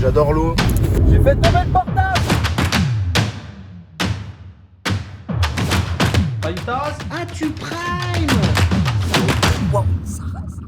J'adore l'eau. J'ai fait tomber le portable. Pas une tasse? Ah, tu prime! Wow, ça rase.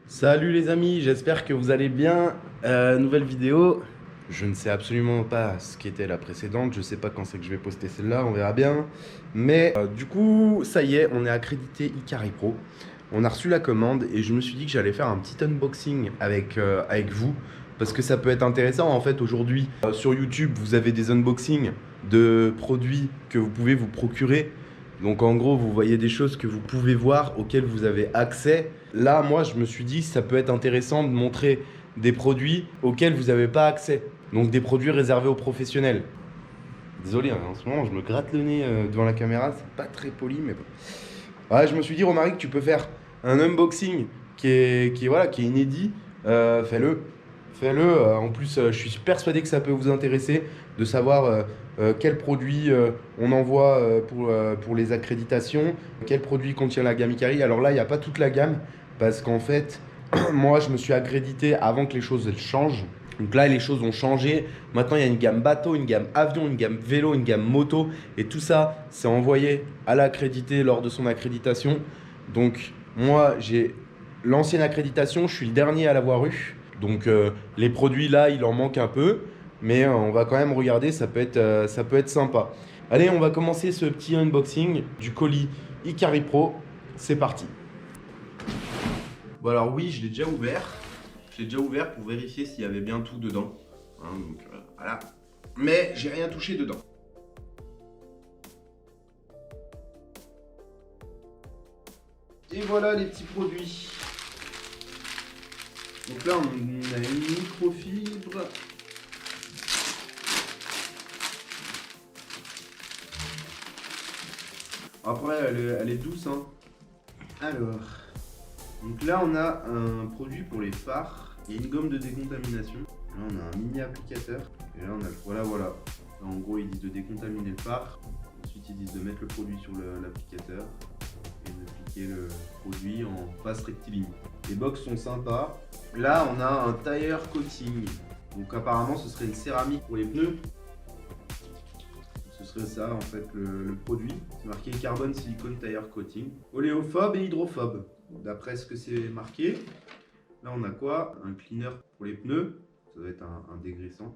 Salut les amis, j'espère que vous allez bien. Nouvelle vidéo. Je ne sais absolument pas ce qu'était la précédente. Je sais pas quand c'est que je vais poster celle-là, on verra bien. Mais du coup, ça y est, on est accrédité Ikari Pro. On a reçu la commande et je me suis dit que j'allais faire un petit unboxing avec vous. Parce que ça peut être intéressant en fait aujourd'hui. Sur YouTube, vous avez des unboxings de produits que vous pouvez vous procurer. Donc en gros, vous voyez des choses que vous pouvez voir, auxquelles vous avez accès. Là, moi, je me suis dit, ça peut être intéressant de montrer des produits auxquels vous n'avez pas accès. Donc des produits réservés aux professionnels. Désolé, hein, en ce moment, je me gratte le nez devant la caméra. C'est pas très poli, mais bon. Ouais, je me suis dit, Romaric, tu peux faire un unboxing qui est inédit. Fais-le. Fais-le. En plus, je suis persuadé que ça peut vous intéresser de savoir quel produit on envoie pour les accréditations, quel produit contient la gamme Ikari. Alors là, il n'y a pas toute la gamme parce qu'en fait, moi, je me suis accrédité avant que les choses elles changent. Donc là, les choses ont changé. Maintenant, il y a une gamme bateau, une gamme avion, une gamme vélo, une gamme moto. Et tout ça, c'est envoyé à l'accrédité lors de son accréditation. Donc moi, j'ai l'ancienne accréditation. Je suis le dernier à l'avoir eu. Donc les produits là, il en manque un peu. Mais on va quand même regarder, ça peut être sympa. Allez, on va commencer ce petit unboxing du colis Ikari Pro. C'est parti. Bon alors oui, je l'ai déjà ouvert. Je l'ai déjà ouvert pour vérifier s'il y avait bien tout dedans. Hein, donc voilà. Mais j'ai rien touché dedans. Et voilà les petits produits. Donc là, on a une microfibre. Après, elle est douce. Hein. Alors, donc là, on a un produit pour les phares et une gomme de décontamination. Là, on a un mini applicateur. Et là, on a voilà. Là, en gros, ils disent de décontaminer le phare. Ensuite, ils disent de mettre le produit sur l'applicateur et d'appliquer le produit en face rectiligne. Les box sont sympas. Là, on a un tire coating. Donc, apparemment, ce serait une céramique pour les pneus. Ce serait ça, en fait, le produit. C'est marqué carbone silicone tire coating. Oléophobe et hydrophobe. D'après ce que c'est marqué. Là, on a quoi? Un cleaner pour les pneus. Ça doit être un dégraissant.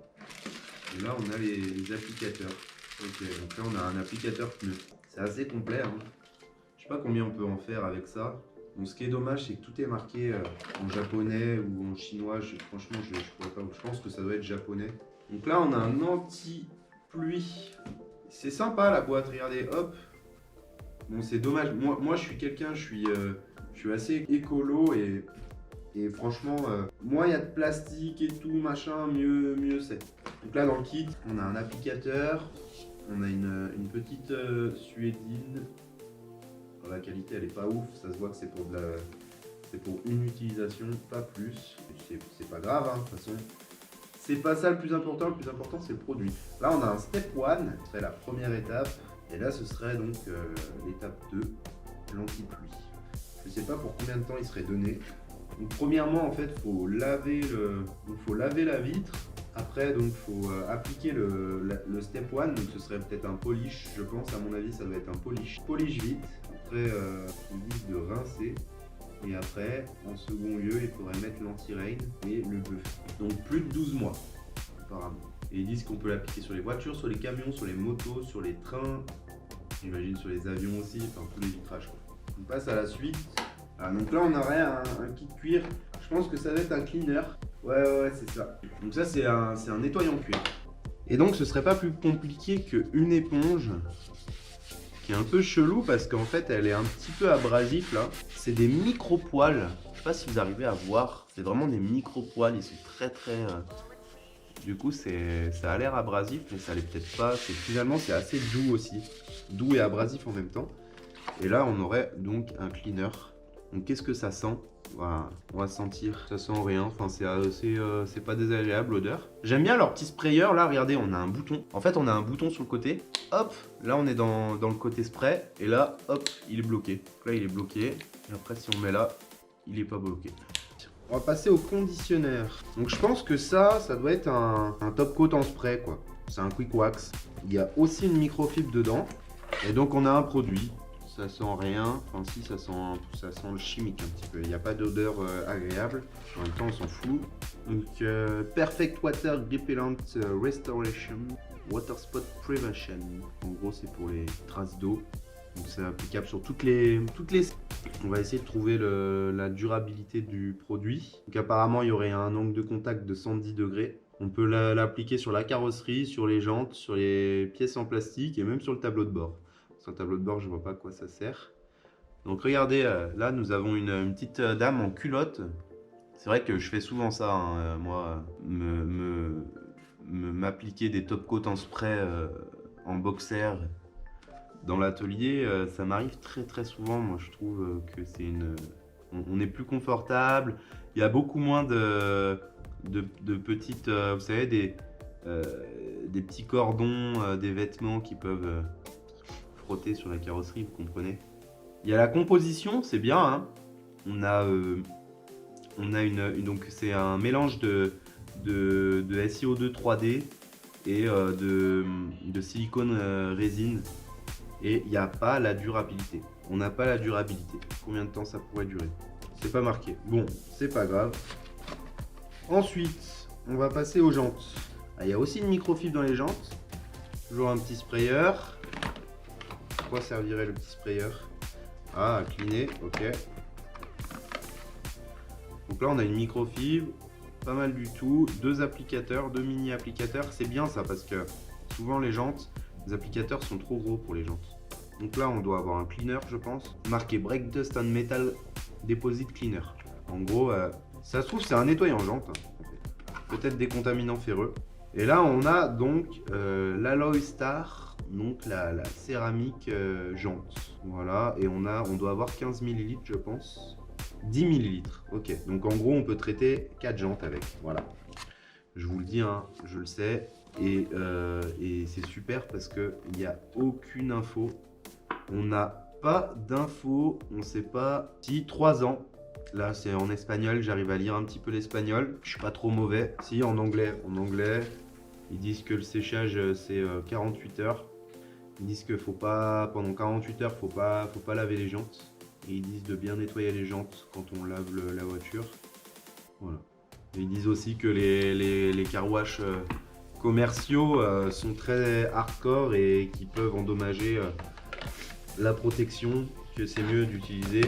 Et là, on a les applicateurs. Ok, donc là, on a un applicateur pneu. C'est assez complet. Hein. Je sais pas combien on peut en faire avec ça. Bon, ce qui est dommage, c'est que tout est marqué en japonais ou en chinois. Franchement, je pourrais pas. Je pense que ça doit être japonais. Donc là, on a un anti-pluie. C'est sympa la boîte. Regardez, hop. Bon, c'est dommage. Moi, je suis quelqu'un, je suis assez écolo et franchement, moins il y a de plastique et tout, machin, mieux c'est. Donc là, dans le kit, on a un applicateur, on a une petite suédine. La qualité, elle est pas ouf, ça se voit que c'est pour une utilisation, pas plus. C'est pas grave, hein, de toute façon. C'est pas ça le plus important c'est le produit. Là, on a un step 1, ce serait la première étape. Et là, ce serait donc l'étape 2, l'anti-pluie. Je sais pas pour combien de temps il serait donné. Donc premièrement, en fait, faut laver la vitre. Après, donc, faut appliquer le step 1. Donc, ce serait peut-être un polish. Je pense, à mon avis, ça doit être un polish. Polish vite. Après, on dit de rincer. Et après, en second lieu, il faudrait mettre l'anti-rain et le bœuf. Donc, plus de 12 mois, apparemment. Et ils disent qu'on peut l'appliquer sur les voitures, sur les camions, sur les motos, sur les trains. J'imagine sur les avions aussi, enfin tous les vitrages. Quoi. On passe à la suite. Ah, donc là, on aurait un kit cuir. Je pense que ça va être un cleaner. Ouais, c'est ça. Donc ça, c'est un nettoyant cuir. Et donc, ce serait pas plus compliqué qu'une éponge qui est un peu chelou parce qu'en fait, elle est un petit peu abrasive là. C'est des micro-poils. Je sais pas si vous arrivez à voir. C'est vraiment des micro-poils. Ils sont très. Du coup, ça a l'air abrasif, mais ça l'est peut-être pas. Finalement, c'est assez doux aussi. Doux et abrasif en même temps. Et là, on aurait donc un cleaner. Donc, qu'est-ce que ça sent? Voilà, on va sentir, ça sent rien, enfin c'est pas désagréable l'odeur. J'aime bien leur petit sprayer, là regardez, on a un bouton. En fait on a un bouton sur le côté, hop, là on est dans le côté spray, et là hop, il est bloqué. Donc là il est bloqué, et après si on met là, il est pas bloqué. On va passer au conditionneur. Donc je pense que ça doit être un top coat en spray quoi. C'est un quick wax. Il y a aussi une microfibre dedans, et donc on a un produit. Ça sent rien, enfin si ça sent le chimique un petit peu, il n'y a pas d'odeur agréable, en même temps on s'en fout. Donc Perfect Water Repellent Restoration Water Spot Prevention, en gros c'est pour les traces d'eau, donc c'est applicable sur toutes les... On va essayer de trouver la durabilité du produit. Donc apparemment il y aurait un angle de contact de 110 degrés. On peut l'appliquer sur la carrosserie, sur les jantes, sur les pièces en plastique et même sur le tableau de bord. Sur le tableau de bord, je vois pas à quoi ça sert. Donc regardez, là nous avons une petite dame en culotte. C'est vrai que je fais souvent ça, hein, moi, m'appliquer des top coats en spray en boxer dans l'atelier, ça m'arrive très souvent. Moi je trouve que c'est on est plus confortable. Il y a beaucoup moins de petites, vous savez, des petits cordons, des vêtements qui peuvent frotter sur la carrosserie, vous comprenez. Il y a la composition, c'est bien, hein. On a donc c'est un mélange de SiO2 3D et de silicone résine, et il n'y a pas la durabilité. On n'a pas la durabilité. Combien de temps ça pourrait durer? C'est pas marqué. Bon, c'est pas grave. Ensuite, on va passer aux jantes. Ah, il y a aussi une microfibre dans les jantes. Toujours un petit sprayer. À quoi servirait le petit sprayer? Ah, à cleaner, ok. Donc là, on a une microfibre, pas mal du tout. Deux applicateurs, deux mini applicateurs. C'est bien ça parce que souvent les jantes, les applicateurs sont trop gros pour les jantes. Donc là, on doit avoir un cleaner, je pense, marqué Break Dust and Metal Deposit Cleaner. En gros, ça se trouve, c'est un nettoyant jante, hein, peut-être des contaminants ferreux. Et là, on a donc l'Alloy Star, donc la céramique jante. Voilà, et on doit avoir 15 ml, je pense. 10 ml, ok. Donc en gros, on peut traiter 4 jantes avec. Voilà. Je vous le dis, hein, je le sais. Et c'est super parce qu'il n'y a aucune info. On n'a pas d'infos. On ne sait pas si 3 ans. Là, c'est en espagnol. J'arrive à lire un petit peu l'espagnol. Je suis pas trop mauvais. Si, en anglais. En anglais, ils disent que le séchage, c'est 48 heures. Ils disent que pendant 48 heures, faut pas laver les jantes. Et ils disent de bien nettoyer les jantes quand on lave la voiture. Voilà. Et ils disent aussi que les car wash commerciaux sont très hardcore et qui peuvent endommager la protection, que c'est mieux d'utiliser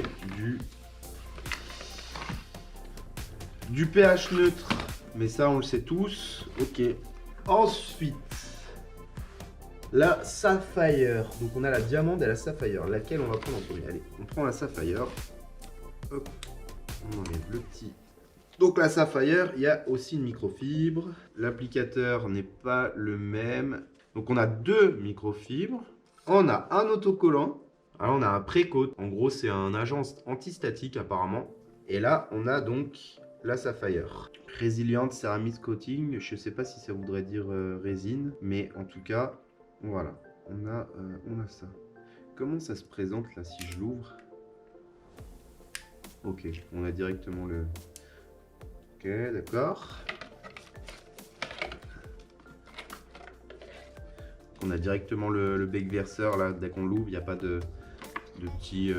du pH neutre. Mais ça, on le sait tous. Ok. Ensuite, la Sapphire. Donc on a la diamande et la Sapphire. Laquelle on va prendre en premier? Allez, on prend la Sapphire. Hop, on enlève le petit. Donc la Sapphire, il y a aussi une microfibre. L'applicateur n'est pas le même. Donc on a deux microfibres. On a un autocollant. Alors on a un pré-coat. En gros, c'est un agent antistatique apparemment. Et là, on a donc la Sapphire. Resilient Ceramic Coating. Je ne sais pas si ça voudrait dire résine. Mais en tout cas, voilà. On a ça. Comment ça se présente là si je l'ouvre? Ok, on a directement le... Ok, d'accord. On a directement le bec verseur là, dès qu'on l'ouvre, il n'y a pas de petits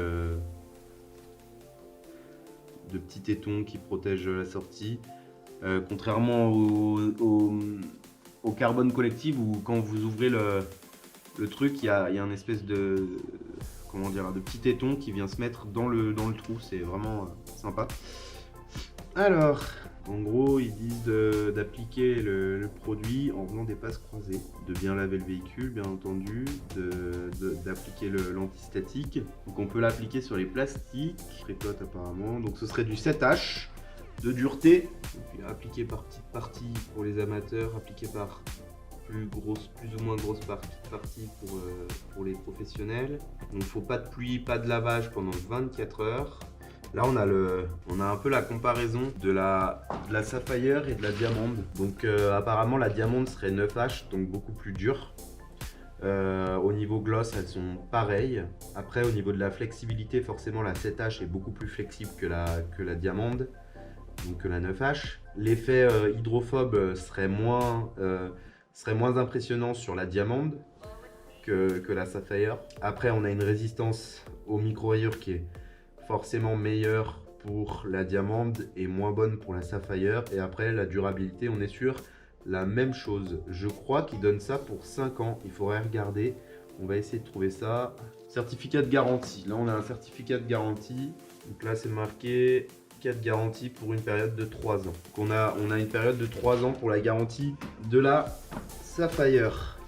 tétons qui protègent la sortie. Contrairement au carbone collective où quand vous ouvrez le truc, il y a un espèce de... Comment dire, de petit téton qui vient se mettre dans le trou, c'est vraiment sympa. Alors, en gros, ils disent d'appliquer le produit en faisant des passes croisées, de bien laver le véhicule, bien entendu, d'appliquer l'antistatique. Donc on peut l'appliquer sur les plastiques, précote apparemment. Donc ce serait du 7H de dureté, donc, appliqué par petites parties pour les amateurs, appliqué par plus ou moins grosse partie pour les professionnels. Donc il ne faut pas de pluie, pas de lavage pendant 24 heures. Là, on a un peu la comparaison de la Sapphire et de la diamande. Donc, apparemment, la diamande serait 9H, donc beaucoup plus dure. Au niveau gloss, elles sont pareilles. Après, au niveau de la flexibilité, forcément, la 7H est beaucoup plus flexible que la diamande, donc que la 9H. L'effet hydrophobe serait moins impressionnant sur la diamande que la Sapphire. Après, on a une résistance aux micro-rayures qui est forcément meilleure pour la diamande et moins bonne pour la Sapphire. Et après, la durabilité, on est sur la même chose. Je crois qu'ils donnent ça pour 5 ans. Il faudrait regarder. On va essayer de trouver ça. Certificat de garantie. Là, on a un certificat de garantie. Donc là, c'est marqué 4 garanties pour une période de 3 ans. Donc on a une période de 3 ans pour la garantie de la Sapphire.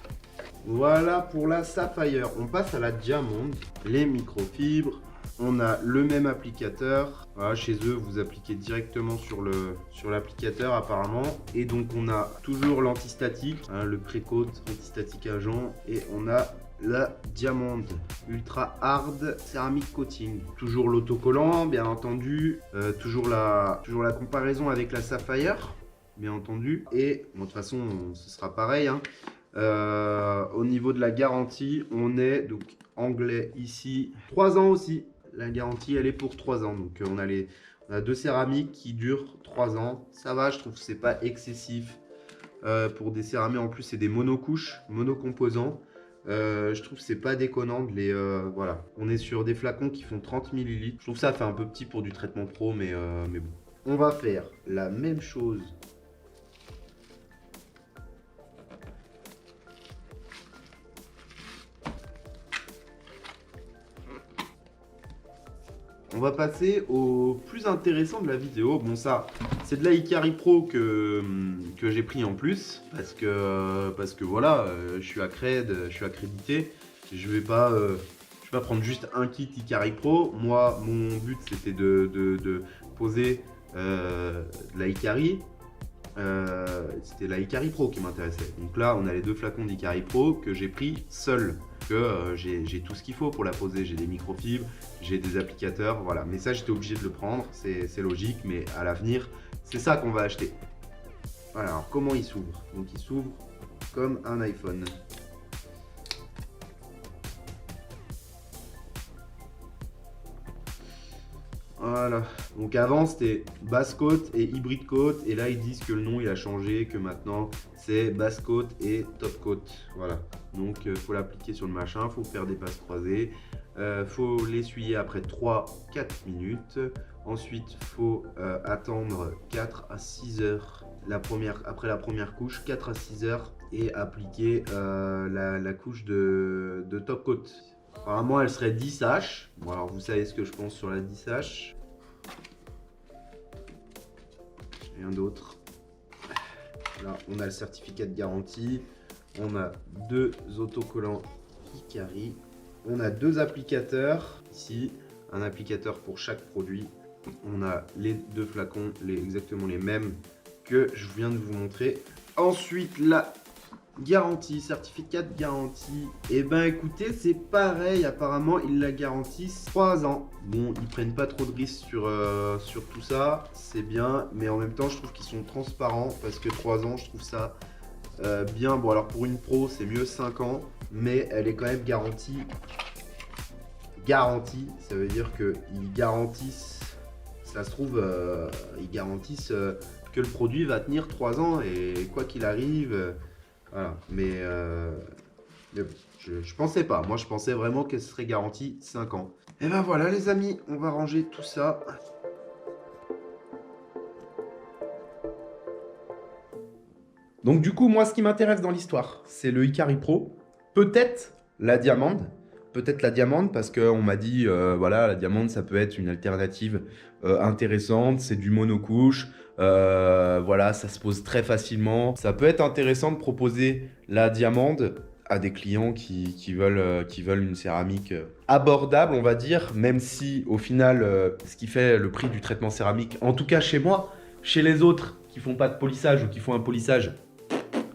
Voilà pour la Sapphire. On passe à la diamande. Les microfibres. On a le même applicateur. Voilà, chez eux, vous appliquez directement sur l'applicateur apparemment. Et donc, on a toujours l'antistatique, hein, le Precoat antistatique agent. Et on a la diamande ultra hard céramique coating. Toujours l'autocollant, bien entendu. Toujours la comparaison avec la Sapphire, bien entendu. Et bon, de toute façon, ce sera pareil, hein. Au niveau de la garantie, on est donc anglais ici. 3 ans aussi. La garantie, elle est pour 3 ans. Donc, on a 2 céramiques qui durent 3 ans. Ça va, je trouve que c'est pas excessif pour des céramiques. En plus, c'est des monocouches, monocomposants. Je trouve que c'est pas déconnant de les... voilà. On est sur des flacons qui font 30 ml. Je trouve que ça fait un peu petit pour du traitement pro, mais bon. On va faire la même chose. On va passer au plus intéressant de la vidéo. Bon, ça, c'est de la Hikari Pro que j'ai pris en plus. Parce que voilà, je suis je suis accrédité. Je vais pas prendre juste un kit Hikari Pro. Moi, mon but, c'était de poser de la Hikari. C'était la Hikari Pro qui m'intéressait. Donc là, on a les 2 flacons d'Hikari Pro que j'ai pris seul. J'ai tout ce qu'il faut pour la poser. J'ai des microfibres, j'ai des applicateurs, voilà. Mais ça, j'étais obligé de le prendre, c'est logique, mais à l'avenir, c'est ça qu'on va acheter. Voilà, alors comment il s'ouvre? Donc il s'ouvre comme un iPhone. Voilà, donc avant c'était basse côte et hybride côte, et là ils disent que le nom il a changé, que maintenant c'est basse côte et top côte. Voilà, donc faut l'appliquer sur le machin, faut faire des passes croisées, faut l'essuyer après 3-4 minutes. Ensuite faut attendre 4 à 6 heures après la première couche, 4 à 6 heures, et appliquer la couche de top côte. Apparemment, elle serait 10H. Bon, alors vous savez ce que je pense sur la 10H. Rien d'autre. Là, on a le certificat de garantie. On a 2 autocollants Hikari. On a 2 applicateurs. Ici, un applicateur pour chaque produit. On a les 2 flacons, exactement les mêmes que je viens de vous montrer. Ensuite, la garantie, certificat de garantie. Et ben écoutez, c'est pareil, apparemment ils la garantissent 3 ans. Bon, ils prennent pas trop de risques sur tout ça, c'est bien, mais en même temps je trouve qu'ils sont transparents, parce que 3 ans je trouve ça bien. Bon, alors pour une pro c'est mieux 5 ans, mais elle est quand même garantie. Garantie, ça veut dire qu'ils garantissent, ça se trouve, ils garantissent que le produit va tenir 3 ans, et quoi qu'il arrive. Voilà, mais bon, je pensais pas. Moi, je pensais vraiment que ce serait garanti 5 ans. Et ben voilà, les amis, on va ranger tout ça. Donc du coup, moi, ce qui m'intéresse dans l'histoire, c'est le Hikari Pro. Peut-être la diamande. Peut-être la diamande, parce qu'on m'a dit, voilà, la diamande, ça peut être une alternative intéressante. C'est du monocouche. Voilà, ça se pose très facilement. Ça peut être intéressant de proposer la diamande à des clients qui veulent une céramique abordable, on va dire, même si au final, ce qui fait le prix du traitement céramique, en tout cas chez moi, chez les autres qui font pas de polissage ou qui font un polissage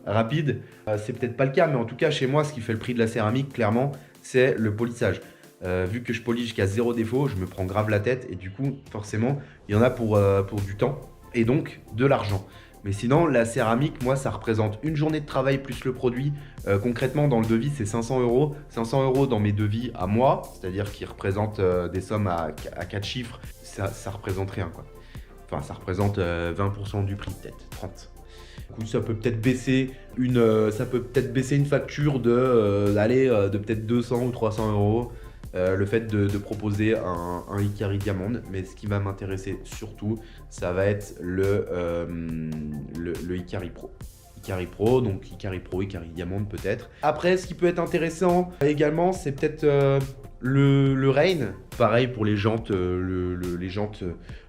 rapide, c'est peut-être pas le cas, mais en tout cas chez moi, ce qui fait le prix de la céramique, clairement, c'est le polissage. vu que je polis jusqu'à 0 défaut, je me prends grave la tête et du coup, forcément, il y en a pour du temps et donc de l'argent. Mais sinon, la céramique, moi, ça représente une journée de travail plus le produit. Concrètement, dans le devis, c'est 500 euros. 500 euros dans mes devis à moi, c'est-à-dire qui représentent des sommes à 4 chiffres, ça représente rien, quoi. Enfin, ça représente 20% du prix, peut-être 30. Du coup, ça peut peut-être baisser une facture de peut-être 200 ou 300 euros. Le fait de proposer un Hikari Diamond, mais ce qui va m'intéresser surtout, ça va être le Hikari Pro. Hikari Pro, donc Hikari Pro, Hikari Diamond peut-être. Après, ce qui peut être intéressant également, c'est peut-être le Rain. Pareil pour les jantes, les jantes,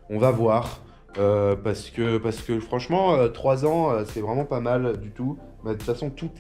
on va voir. Parce que franchement, 3 ans, c'est vraiment pas mal du tout. Bah, de toute façon, tous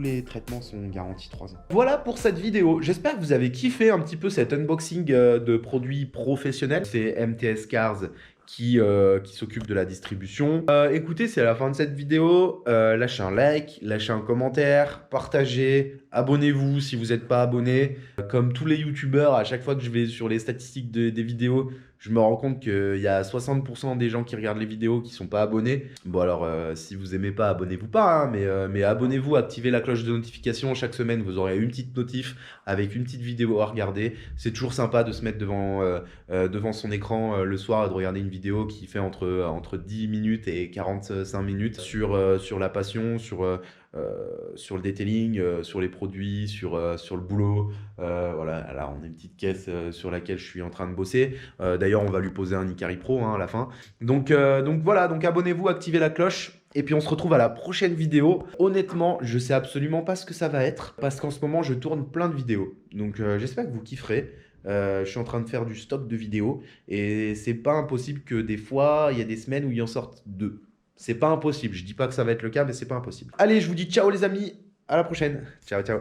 les traitements sont garantis 3 ans. Voilà pour cette vidéo. J'espère que vous avez kiffé un petit peu cet unboxing de produits professionnels. C'est MTS Cars qui s'occupe de la distribution. Écoutez, c'est la fin de cette vidéo. Lâchez un like, lâchez un commentaire, partagez, abonnez-vous si vous n'êtes pas abonné. Comme tous les youtubeurs, à chaque fois que je vais sur les statistiques des vidéos, je me rends compte qu'il y a 60% des gens qui regardent les vidéos qui ne sont pas abonnés. Bon alors, si vous n'aimez pas, abonnez-vous pas, hein, mais abonnez-vous, activez la cloche de notification. Chaque semaine, vous aurez une petite notif avec une petite vidéo à regarder. C'est toujours sympa de se mettre devant son écran le soir et de regarder une vidéo qui fait entre 10 minutes et 45 minutes sur la passion, sur le detailing, sur les produits, sur le boulot. Voilà, là on a une petite caisse sur laquelle je suis en train de bosser. D'ailleurs, on va lui poser un Hikari Pro hein, à la fin. Donc voilà, donc abonnez-vous, activez la cloche. Et puis on se retrouve à la prochaine vidéo. Honnêtement, je sais absolument pas ce que ça va être parce qu'en ce moment, je tourne plein de vidéos. Donc j'espère que vous kifferez. Je suis en train de faire du stock de vidéos et c'est pas impossible que des fois, il y a des semaines où il en sorte 2. C'est pas impossible. Je dis pas que ça va être le cas, mais c'est pas impossible. Allez, je vous dis ciao les amis. À la prochaine. Ciao, ciao.